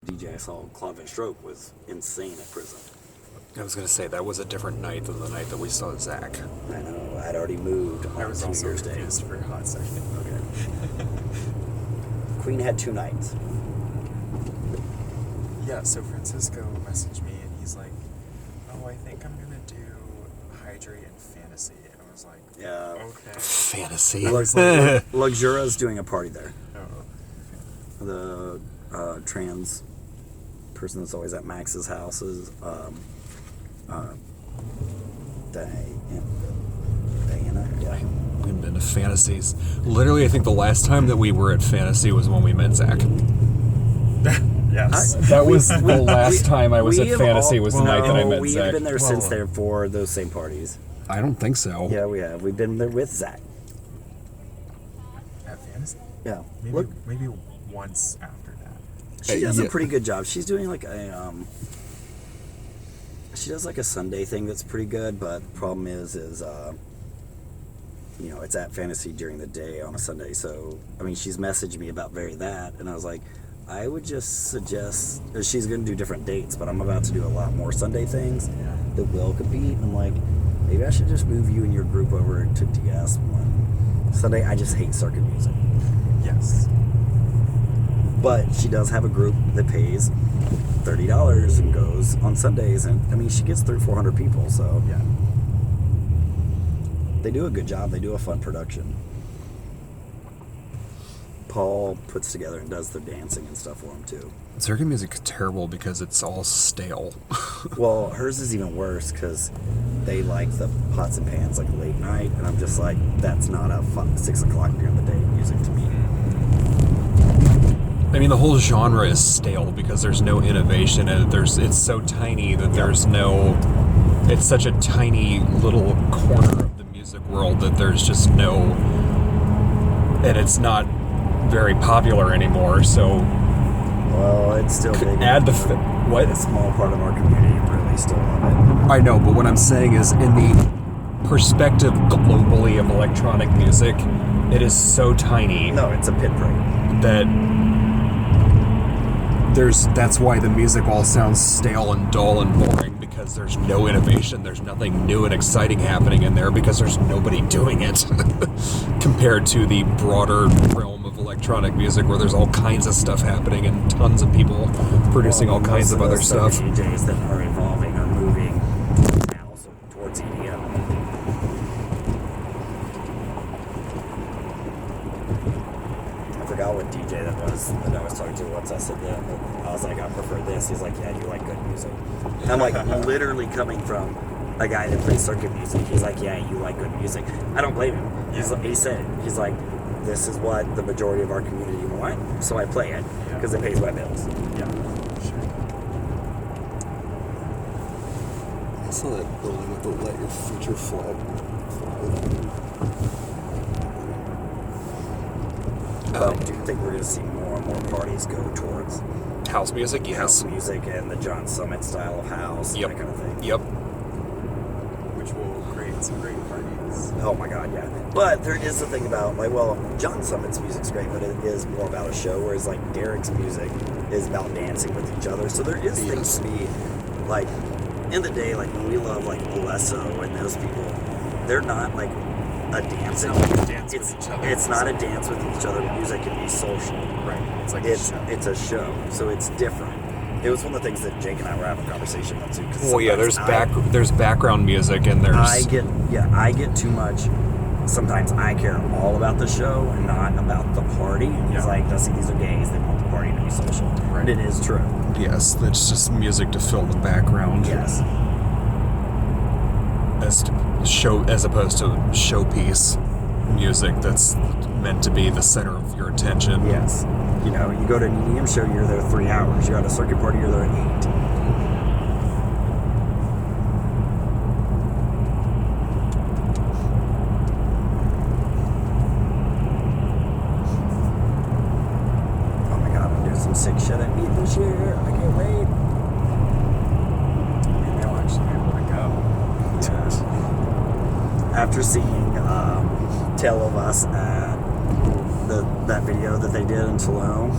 DJ I saw, Claude Stroke, was insane at prison. I was going to say, that was a different night than the night that we saw Zach. I know, I'd already moved on I was also 2 years day. confused for a hot second. Okay. Queen had 2 nights. Yeah, so Francisco messaged me and he's like, oh, I think I'm going to do Hydrate and Fantasy. And I was like, Yeah. okay. Fantasy. Luxura's doing a party there. Oh, The trans person that's always at Max's house is Diana. Yeah. We've been to Fantasies. Literally, I think the last time that we were at Fantasy was when we met Zach. yes. That was the last time I was we at have Fantasy all- was the night that I met we Zach. have been there since Whoa. there for those same parties. I don't think so. Yeah, we have. We've been there with Zach. At Fantasy? Yeah. Maybe, Look, maybe once after that. she does a yeah. pretty good job. She's doing like a she does like a Sunday thing that's pretty good, but the problem is you know, it's at Fantasy during the day on a Sunday. So, I mean, she's messaged me about that, and I was like, I would just suggest, she's going to do different dates, but I'm about to do a lot more Sunday things that will compete. I'm like, maybe I should just move you and your group over to DS one Sunday. I just hate circuit music. Yes. But she does have a group that pays $30 and goes on Sundays, and I mean, she gets 300-400 people, so Yeah. they do a good job. They do a fun production. Paul puts together and does the dancing and stuff for them too. Circuit music is terrible because it's all stale. Well, hers is even worse because they like the pots and pans like late night, and I'm just like, that's not a 6 o'clock during the day music to me. I mean, the whole genre is stale because there's no innovation, and it's so tiny that there's no. It's such a tiny little corner of the music world that there's just no. And it's not very popular anymore, so. Well, it's still big. Add the. What? A small part of our community really still love it. I know, but what I'm saying is, in the perspective globally of electronic music, it is so tiny No, it's a pinprick. that that's why the music all sounds stale and dull and boring, because there's no innovation, there's nothing new and exciting happening in there because there's nobody doing it compared to the broader realm of electronic music where there's all kinds of stuff happening and tons of people producing all kinds of other Most stuff. the DJs that are evolving are moving now towards EDM. I forgot what DJ that was that I was talking to once. I said that, but I was like, I prefer this. He's like, yeah, you like good music. And I'm like, literally coming from a guy that plays circuit music. He's like, yeah, you like good music. I don't blame him. He said, he's like, this is what the majority of our community want, so I play it because it pays my bills. Yeah. Sure. I saw that building with the let your future flag fly. But do you think we're going to see more and more parties go towards House music, yes. house music and the John Summit style of house, Yep. that kind of thing? Yep. Which will create some great parties. Oh my God, yeah. But there is the thing about, like, well, John Summit's music's great, but it is more about a show, whereas, like, Derek's music is about dancing with each other. So there is things to be, like, in the day, like, when we love, like, Alesso and those people, they're not, like, a dance. It's not like a dance with each other. It's not a dance with each other. Music can be social. Right. It's like It's a show, so it's different. It was one of the things that Jake and I were having a conversation about too. Well, yeah, there's background music and there's. I get too much. Sometimes I care all about the show and not about the party. It's like, these are gays. They want the party to be social. Right. And it is true. Yes, it's just music to fill the background. Yes. As opposed to showpiece music that's meant to be the center of your attention. Yes. You know, you go to an EDM show, you're there 3 hours. You're at a circuit party, you're there 8. Oh my God, I'm doing some sick shit at Meet this year. I can't wait. Maybe I'll actually be able to go. Yes. After seeing Tale of Us at that video that they did in Tulum,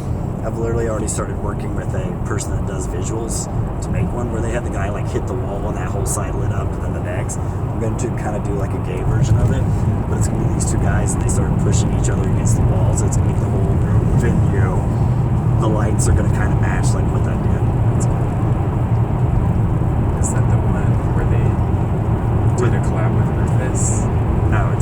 I've literally already started working with a person that does visuals to make one where they had the guy like hit the wall and that whole side lit up, and then the next. I'm going to kind of do like a gay version of it, but it's going to be these two guys and they start pushing each other against the walls. It's going to make the whole venue. The lights are going to kind of match like what that did. Is that the one where they did a collab with Rufus? No,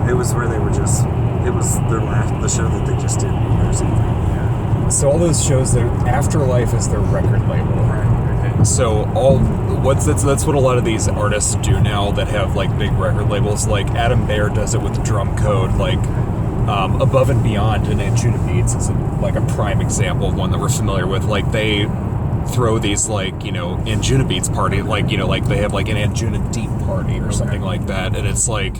it was where they were just. It was the show that they just did New Year's Eve. Yeah. So all those shows, Afterlife is their record label. Right. Okay. So that's what a lot of these artists do now that have like big record labels. Like Adam Bear does it with Drum Code. Like Above and Beyond and Anjuna Beats is like a prime example of one that we're familiar with. Like they throw these like Anjuna Beats party, like like they have like an Anjuna Deep party or something like that, and it's like.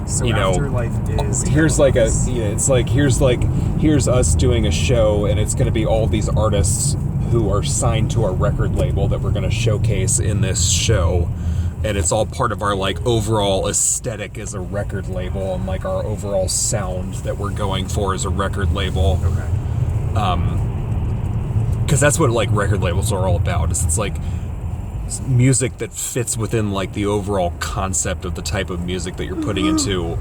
So Afterlife is here's like here's us doing a show, and it's going to be all these artists who are signed to our record label that we're going to showcase in this show, and it's all part of our like overall aesthetic as a record label and like our overall sound that we're going for as a record label. Okay. Because that's what like record labels are all about. It's like music that fits within like the overall concept of the type of music that you're putting into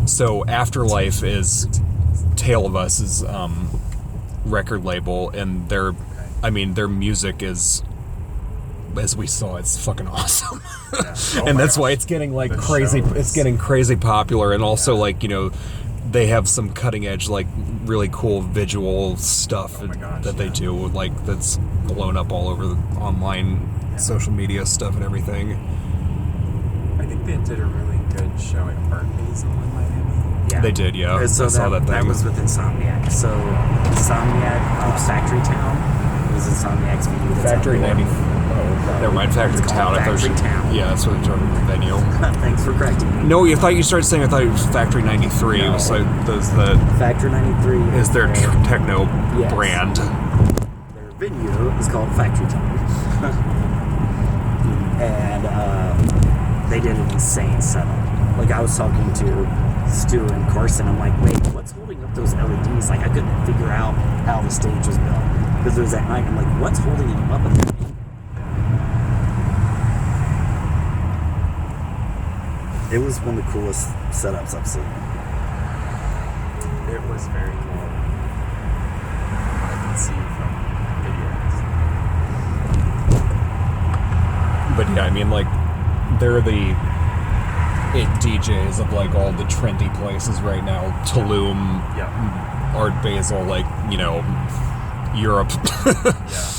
so Afterlife is Tale of Us's record label, and their music is, as we saw, it's fucking awesome. And that's why it's getting like crazy. It's getting crazy popular, and also like they have some cutting edge, like really cool visual stuff that they do, like that's blown up all over the online social media stuff and everything. I think they did a really good show at Art Basel in Miami. Yeah. They did, yeah. So I saw that thing. That was with Insomniac. So Insomniac Factory Town was Insomniac's venue. Factory 90. Never mind, Factory Town. Factory Town. Yeah, that's what they're talking about, the venue. Thanks for correcting me. No, I thought you started saying, I thought it was Factory 93. No. It was like, Factory 93 is their techno brand. Their venue is called Factory Town. And they did an insane setup. Like, I was talking to Stu and Carson. I'm like, wait, what's holding up those LEDs? Like, I couldn't figure out how the stage was built. Because it was at night. I'm like, what's holding them up at that? It was one of the coolest setups I've seen. It was very cool. I can see from videos. But yeah, I mean, like, they're the DJs of like all the trendy places right now. Tulum, Art Basel, like, Europe. Yeah.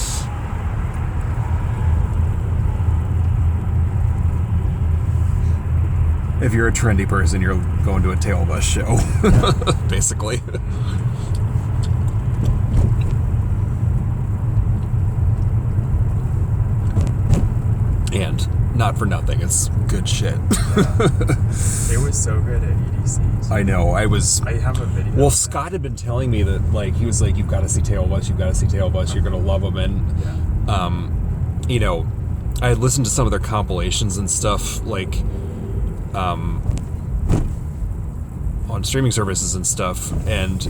If you're a trendy person, you're going to a Tale of Us show, basically. And not for nothing, it's good shit. It was so good at EDC. I know, I have a video. Well, Scott had been telling me that, like, he was like, you've got to see Tale of Us, you've got to see Tale of Us, you're going to love them. And, I had listened to some of their compilations and stuff, like, on streaming services and stuff, and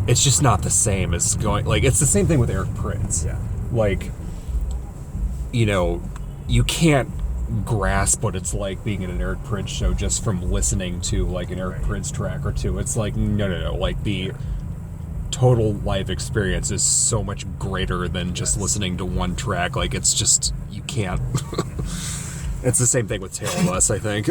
it's just not the same as going, like, it's the same thing with Eric Prydz. Yeah. Like, you can't grasp what it's like being in an Eric Prydz show just from listening to, like, an Eric Prydz track or two. It's like, no, like, the total live experience is so much greater than just listening to one track. Like, it's just, you can't. It's the same thing with Tale of Us, I think.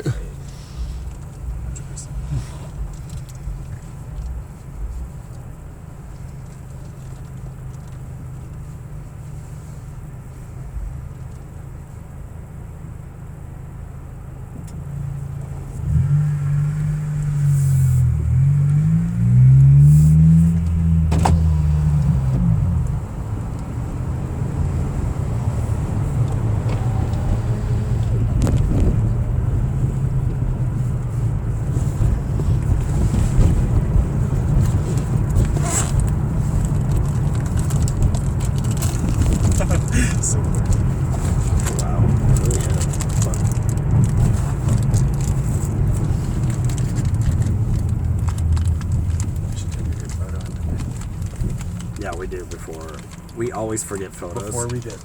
Yeah, we do before. We always forget photos. Before we get,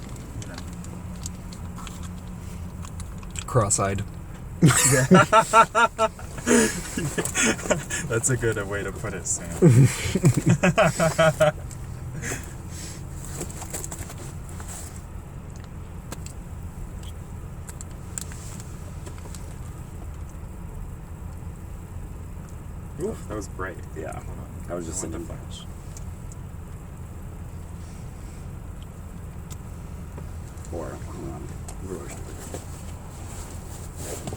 Cross-eyed. That's a good way to put it, Sam. Ooh, that was bright. Yeah. Hold on. I was just want thinking. the flash. Or, hold on.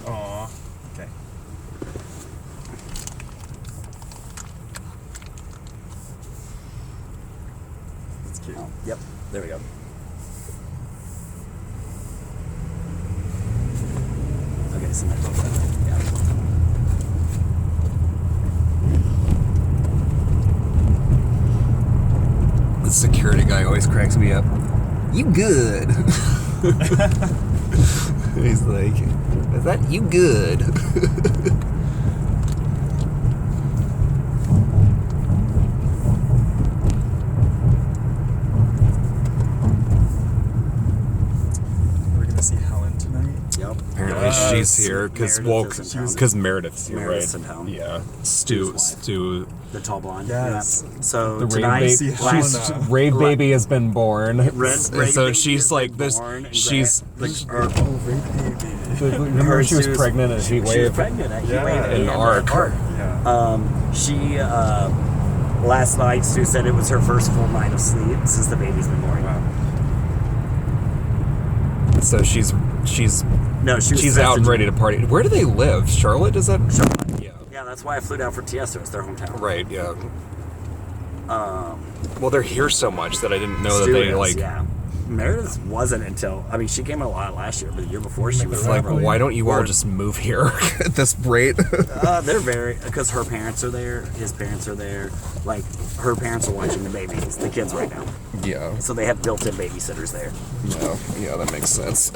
Aw. Okay. That's cute. Oh, yep. There we go. Okay, so next one. Yeah. The security guy always cracks me up. You good? He's like, is that you good? We're gonna see Helen tonight. Yep. Apparently Yes. she's here because Meredith is in town. Meredith's here, Meredith's right? in town. Yeah, Stu's wife. Stu. The tall blonde. Yes. Yeah. So The tonight, rave see baby, Helena. rave baby has been born. Red So baby she's has like been this. born, and She's. or, Oh, great baby. Remember she was Stu's- pregnant at she Heat was Wave. pregnant at Heat Yeah. Wave In and Arc. Yeah. She last night Stu said it was her first full night of sleep since the baby's been born. Wow. So she's No, she's out and ready to party. Where do they live? Charlotte? Is that? Charlotte. Yeah. Yeah, that's why I flew down for Tiesto. It's their hometown. Right. Yeah. Well, they're here so much that I didn't know that Stu they is, like. Yeah. Meredith wasn't until she came a lot last year, but the year before she was Like, really- why don't you all Or- just move here at this rate? They're very because her parents are there, his parents are there. Like her parents are watching the babies, the kids right now, Yeah. so they have built-in babysitters there. No. Yeah, that makes sense.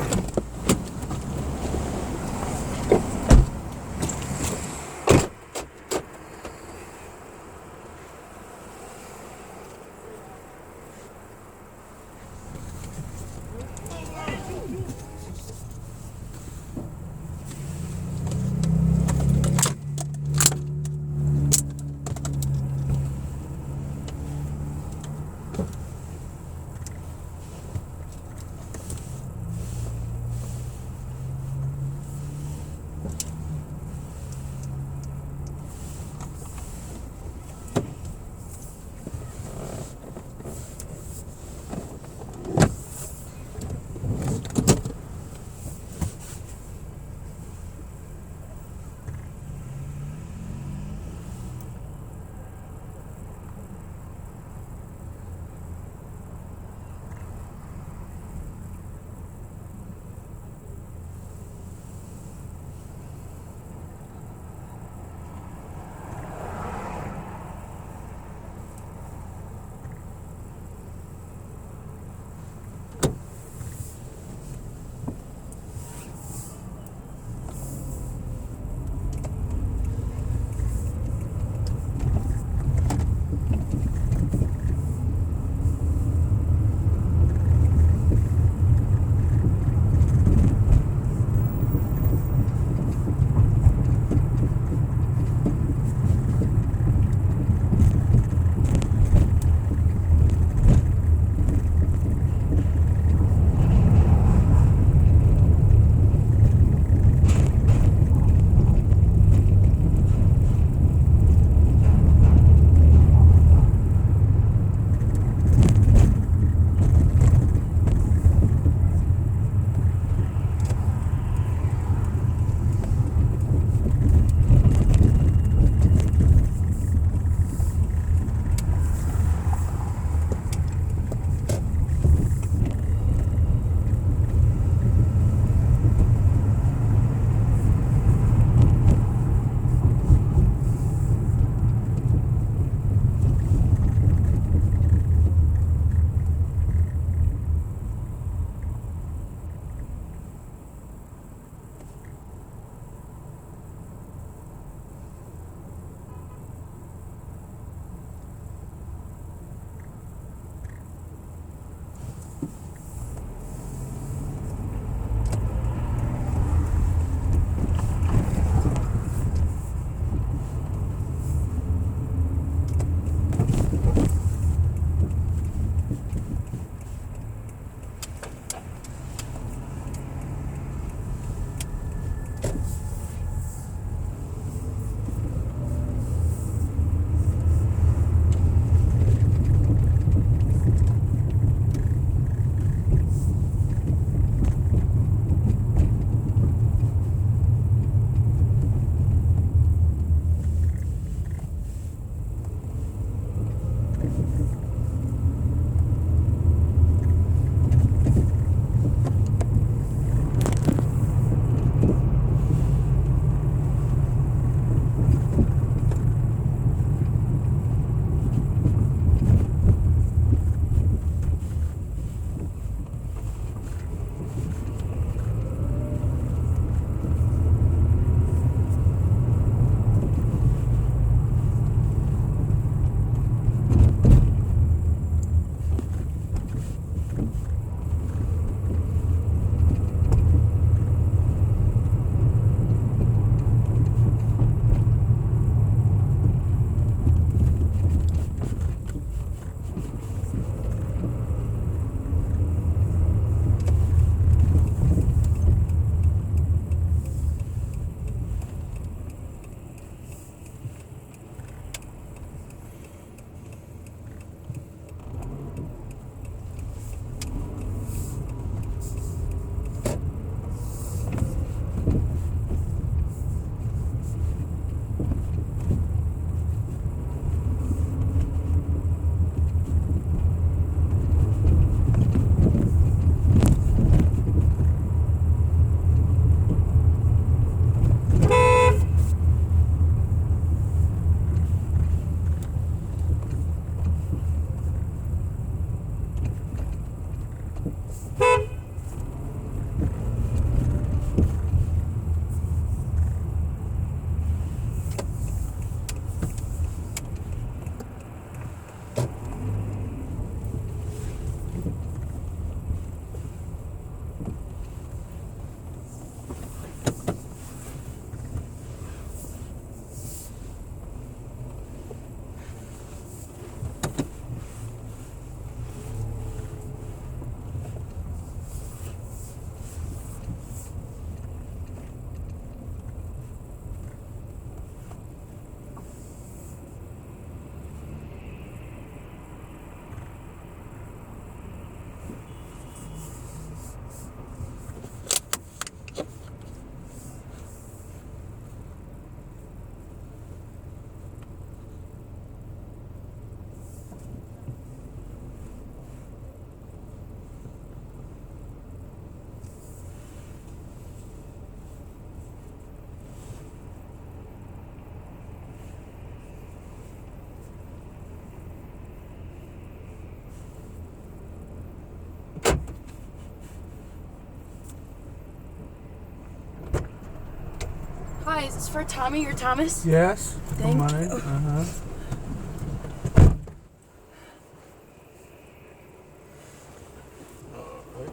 Hi, is this for Tommy or Thomas? Yes. Thank come on. you. Uh-huh.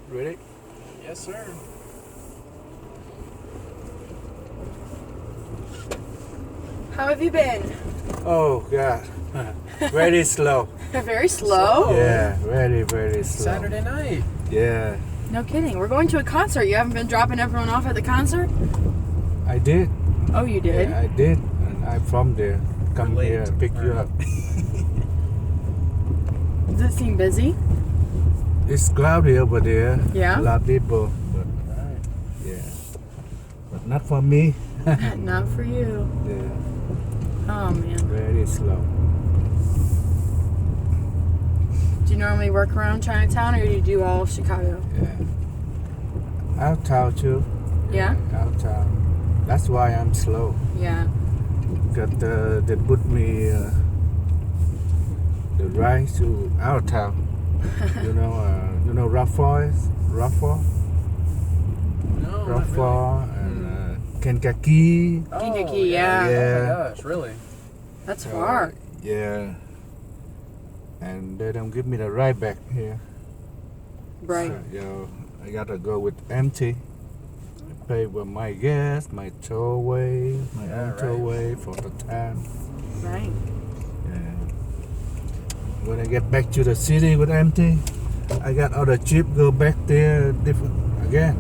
Ready? Yes, sir. How have you been? Oh God. Very slow. Very slow. Yeah, very slow. Saturday night. Yeah, No kidding. We're going to a concert. You haven't been dropping everyone off at the concert? I did. Oh, you did? Yeah, I did. And I'm from there. Come Late. here, pick you up. Does it seem busy? It's cloudy over there. Yeah? A lot of people, but Right. yeah, but not for me. Not for you. Yeah, Oh, man. very slow. Do you normally work around Chinatown or do you do all of Chicago? Yeah. Out town too. Yeah? Out town. That's why I'm slow. Yeah. Because they put me the ride to out town. you know Rafford? No, not Rafford and Kankakee. really. Kankakee, yeah. Oh Yeah. my gosh, really? That's far. Yeah. And they don't give me the ride back here. Right. So, I gotta go with empty. Pay with my gas, my tollway, my Yeah, own right. tollway for the time. Right. Yeah. When I get back to the city with empty, I got other trip go back there different again.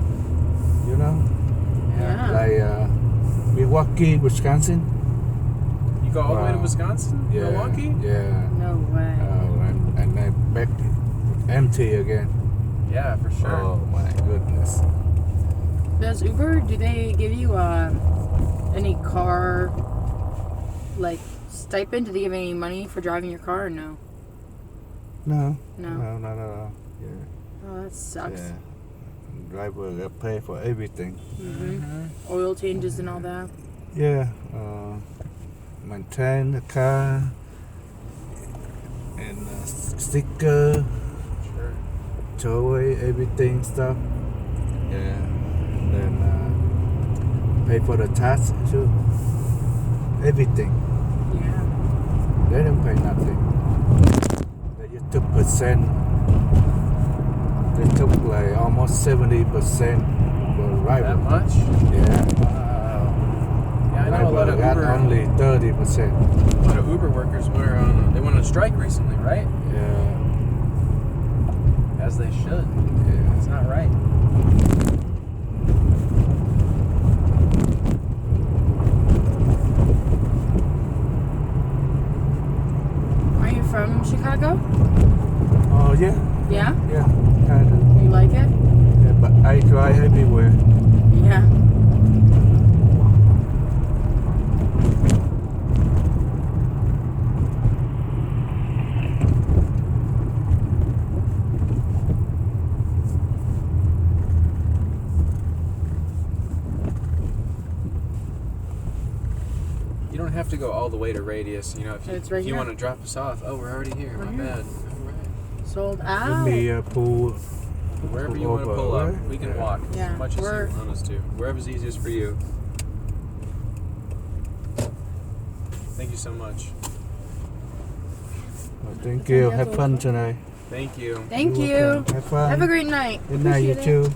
You know, Yeah. like Milwaukee, Wisconsin. You go all the way to Wow. Wisconsin? Yeah, Milwaukee? yeah. No way. And I back empty again. Yeah, for sure. Oh my goodness. Does Uber, do they give you any car, like, stipend? Do they give any money for driving your car or no? No. No. No, not at all. Yeah. Oh, that sucks. Yeah. Driver got pay for everything. Mm-hmm. Oil changes and all that. Yeah. Maintain the car and sticker, Sure. tollway, everything stuff. Yeah. And then pay for the tax too. Everything. Yeah. They don't pay nothing. They just took percent. They took like almost 70% for That driver. much? Yeah. Wow. Yeah, I know a lot of got Uber. only 30%. A lot of Uber workers were they went on strike recently, right? Yeah. As they should. Yeah. It's not right. Are you from Chicago? Oh yeah, Yeah? yeah, kind of. You like it? Yeah, but I drive everywhere. Yeah. You don't have to go all the way to Radius. You know, if you, It's right if you here. want to drop us off, oh, we're already here. We're My here. bad. All right. Sold Give out. me a pool. Wherever Pull you want to over, pull up, right? we can Yeah. walk Yeah, as much as we're- you want us to. Wherever's easiest for you. Thank you so much. Well, thank you. Have fun tonight. Thank you. Thank You're you. welcome. Have fun. Have a great night. Good night, you Appreciate it. too.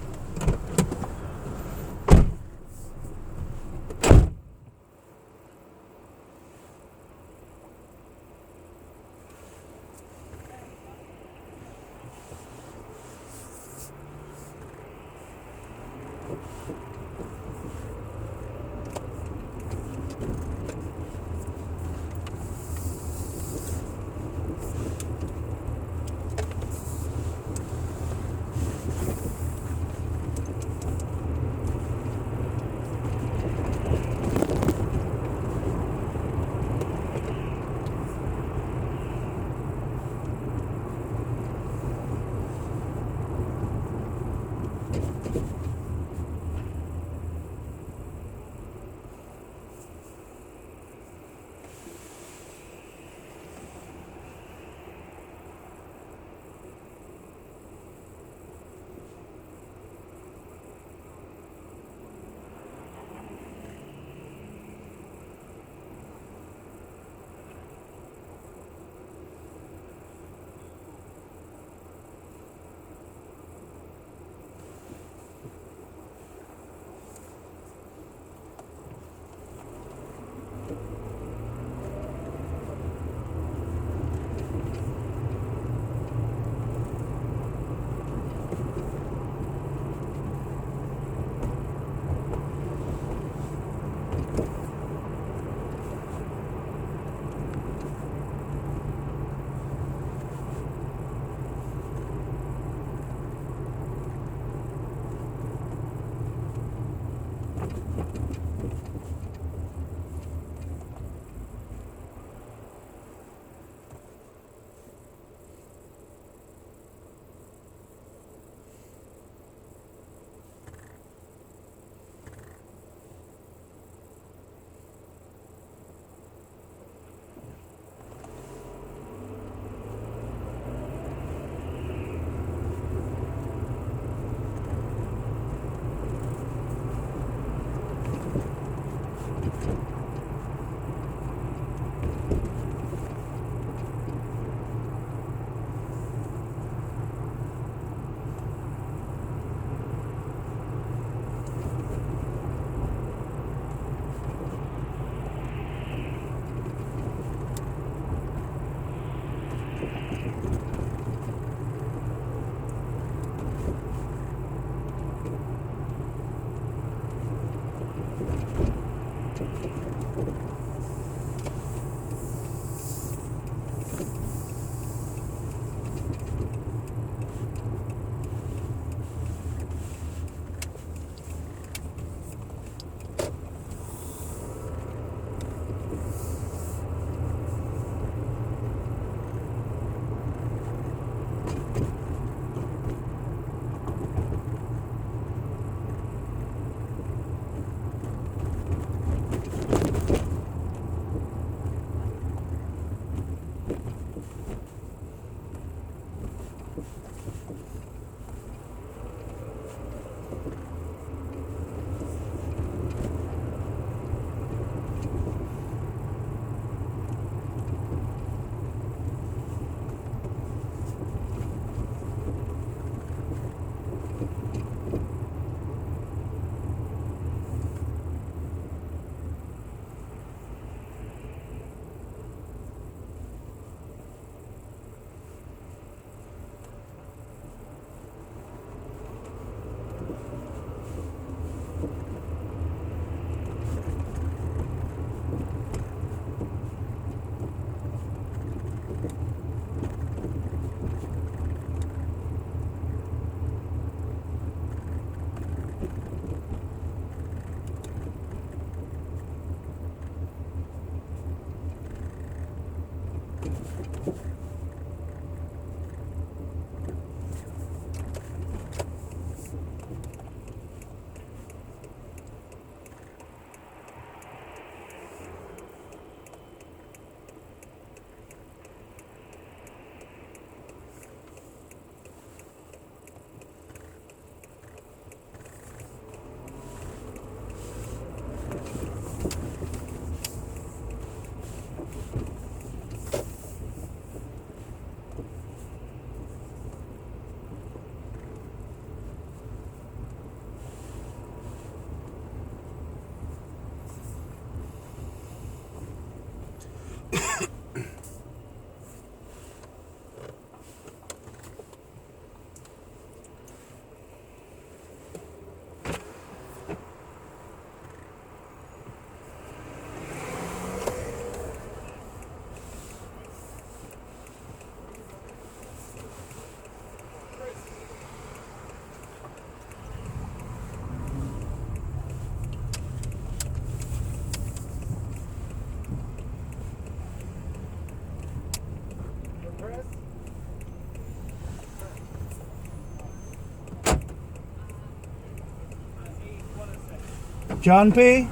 John P.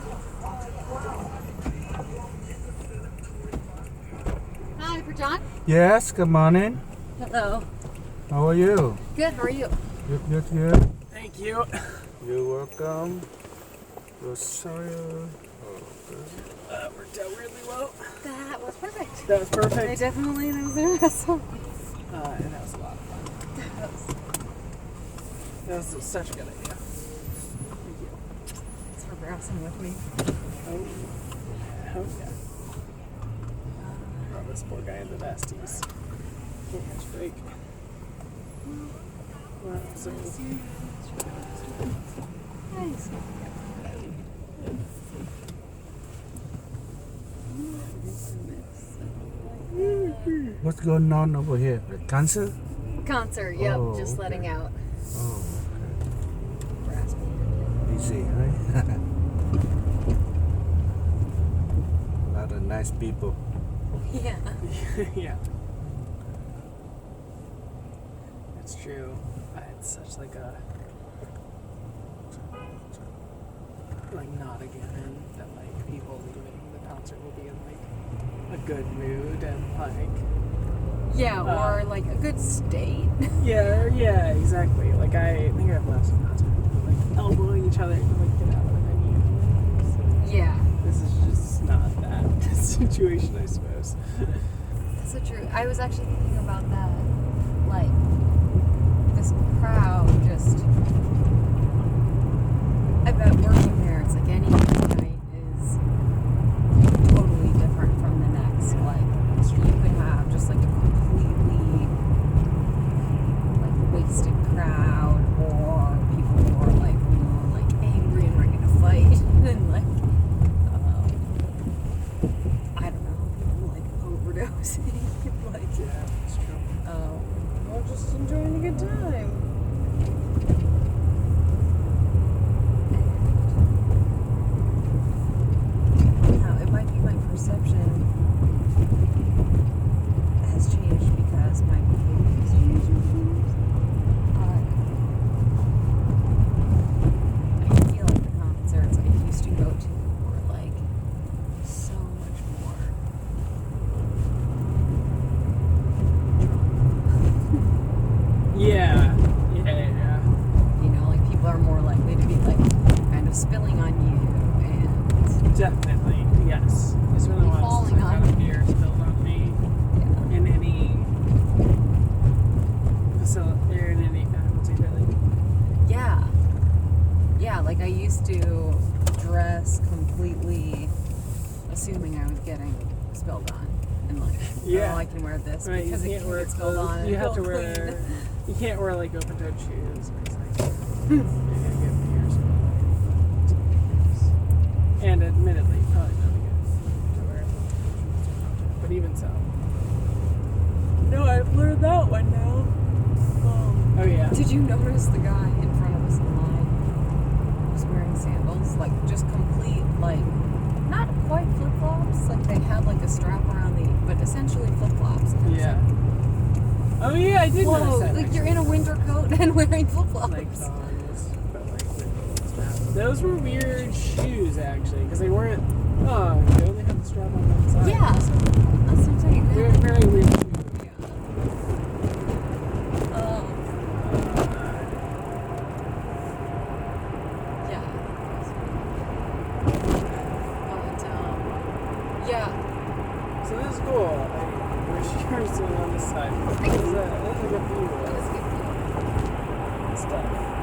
Hi, for John. Yes, good morning. Hello. How are you? Good. How are you? Good. Thank you. You're welcome. Rosario. That worked out really well. That was perfect. That was I perfect. definitely was there. So And that was a lot of fun. That was such a good idea. Thank you. thanks for browsing with me. Oh yeah. Oh, this poor guy in the Basties. Can't catch a break. Wow, so Nice. What's going on over here? The cancer? Concert. Yep. Oh, Just okay. letting out. Oh, Brass okay. Easy, right? A lot of nice people. band. Yeah. yeah. It's true. It's such like a not a given that like people leaving the concert will be in like a good mood and like Yeah. Or like a good state. yeah exactly. Like I think I've left some concert people like elbowing each other to like get out of the venue. So Yeah. this is just not that situation, I suppose. That's so true. I was actually thinking about that. Like this crowd just. I bet working there, it's like any night is totally different from the next. Like you could have just like a completely like wasted crowd, or people who are like like angry and ready to fight, and like I don't know, people like overdosing, like Yeah, it's true. or just enjoying a good time. Now, it might be my perception has changed because my behavior has changed. I feel like the concerts I used to go to were like so much more. Yeah. You know, like people are more likely to be like kind of spilling on you and Definitely, yes. It's really Falling once I've on had a beer spilled on me yeah. in any facility or in any faculty, really. Yeah, like I used to dress completely assuming I was getting spilled on. And like, Yeah. oh, I can wear this Right, because you it can't can wear get spilled on. and You have to go wear. clean. You can't wear like open-toed shoes. Because, like, you're gonna get beer spilled on you. And admittedly, probably not good to wear open-toed shoes. But even so. No, I've learned that one now. Oh yeah. Did you notice the guy in front of us in line was wearing sandals? Like just complete, like not quite flip flops. Like they had like a strap around but essentially flip flops. Yeah. Oh yeah, I did notice Whoa! that. Like you're in a winter coat and wearing flip flops. Like thongs, but like with straps. Those were weird shoes actually, because they weren't. Oh, they only had the strap on one side. Yeah. So That's what I'm saying. very, very weird shoes. Yeah. Yeah. But yeah. So this is cool. I wish you were sitting on this side. That's a good view That was of good. stuff.